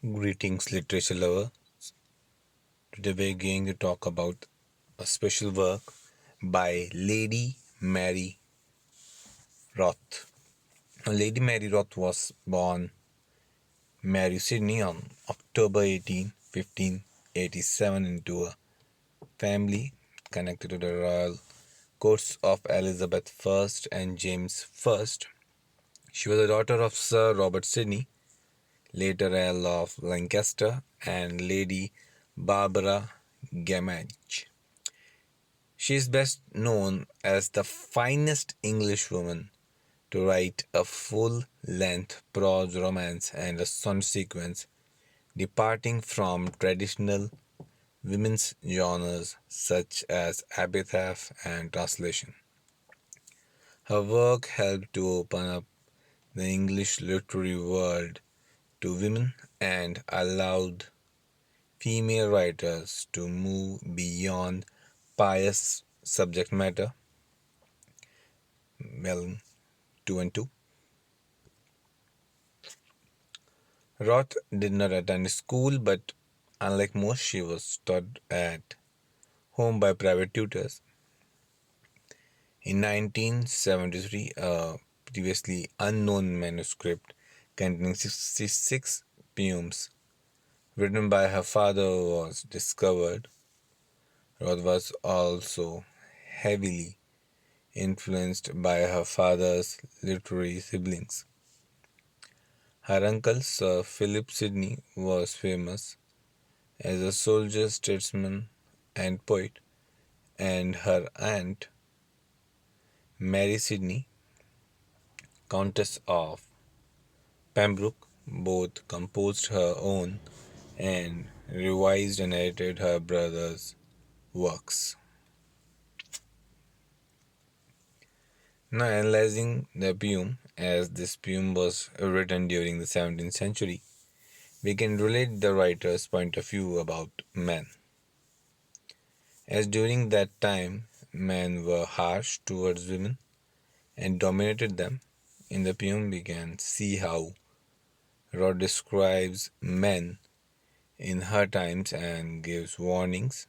Greetings, literature lover. Today we're going to talk about a special work by Lady Mary Wroth. Lady Mary Wroth was born Mary Sydney on October 18, 1587 into a family connected to the royal courts of Elizabeth I and James I. She was the daughter of Sir Robert Sidney, later Earl of Lancaster, and Lady Barbara Gamage. She is best known as the finest Englishwoman to write a full-length prose romance and a sonnet sequence, departing from traditional women's genres such as epitaph and translation. Her work helped to open up the English literary world to women and allowed female writers to move beyond pious subject matter. Well, 2 and 2. Roth did not attend school, but unlike most, she was taught at home by private tutors. In 1973, a previously unknown manuscript containing 66 poems written by her father was discovered. Roth was also heavily influenced by her father's literary siblings. Her uncle, Sir Philip Sidney, was famous as a soldier, statesman, and poet, and her aunt, Mary Sidney, Countess of Pembroke, both composed her own and revised and edited her brother's works. Now, analyzing the poem, as this poem was written during the 17th century, we can relate the writer's point of view about men. As during that time, men were harsh towards women and dominated them, in the poem we can see how Rod describes men in her times and gives warnings.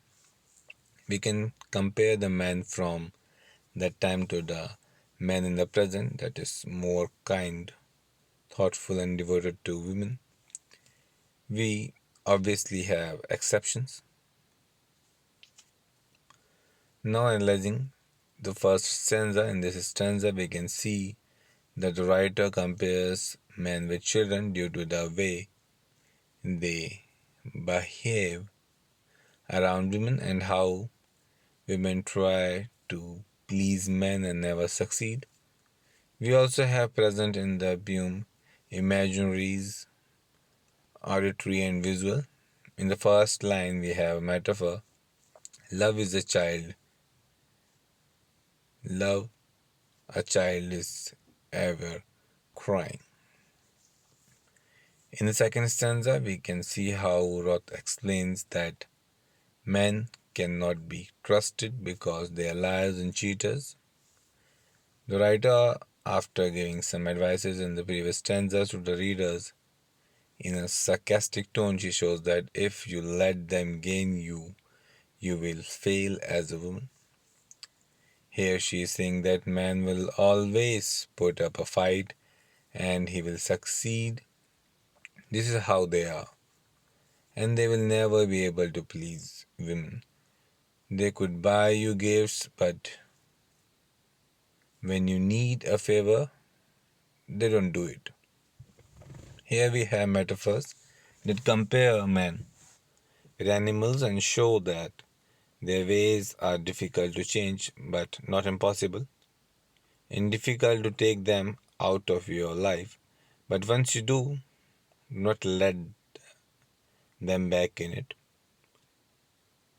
We can compare the men from that time to the men in the present, that is more kind, thoughtful, and devoted to women. We obviously have exceptions. Now, analyzing the first stanza, in this stanza, we can see that the writer compares men with children due to the way they behave around women and how women try to please men and never succeed. We also have present in the poem imaginaries, auditory, and visual. In the first line, we have a metaphor: love is a child. Love, a child is ever crying. In the second stanza, we can see how Roth explains that men cannot be trusted because they are liars and cheaters. The writer, after giving some advices in the previous stanzas to the readers, in a sarcastic tone, she shows that if you let them gain you, you will fail as a woman. Here she is saying that man will always put up a fight and he will succeed. This is how they are. And they will never be able to please women. They could buy you gifts, but when you need a favor, they don't do it. Here we have metaphors that compare men with animals and show that their ways are difficult to change but not impossible, and difficult to take them out of your life. But once you do not let them back in it.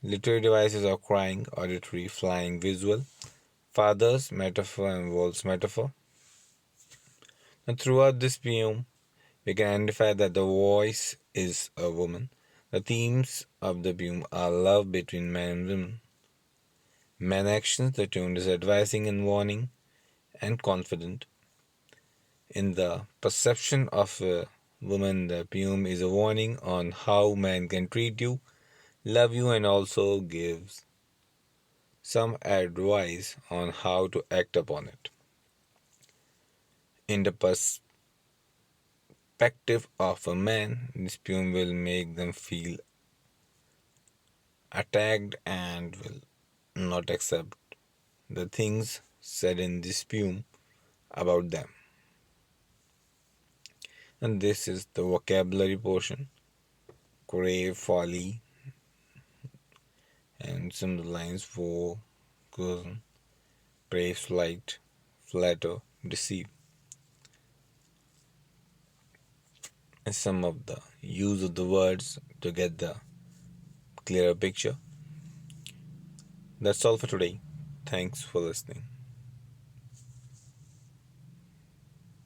Literary devices are crying, auditory, flying, visual. Fathers, metaphor, and wolves, metaphor. And throughout this poem, we can identify that the voice is a woman. The themes of the poem are love between men and women. Man actions, the tune is advising and warning and confident. In the perception of a Woman, the poem is a warning on how man can treat you, love you, and also gives some advice on how to act upon it. In the perspective of a man, this poem will make them feel attacked and will not accept the things said in this poem about them. And this is the vocabulary portion: crave, folly, and some of the lines: for, cousin, praise, flight, flatter, deceive, and some of the use of the words to get the clearer picture. That's all for today. Thanks for listening.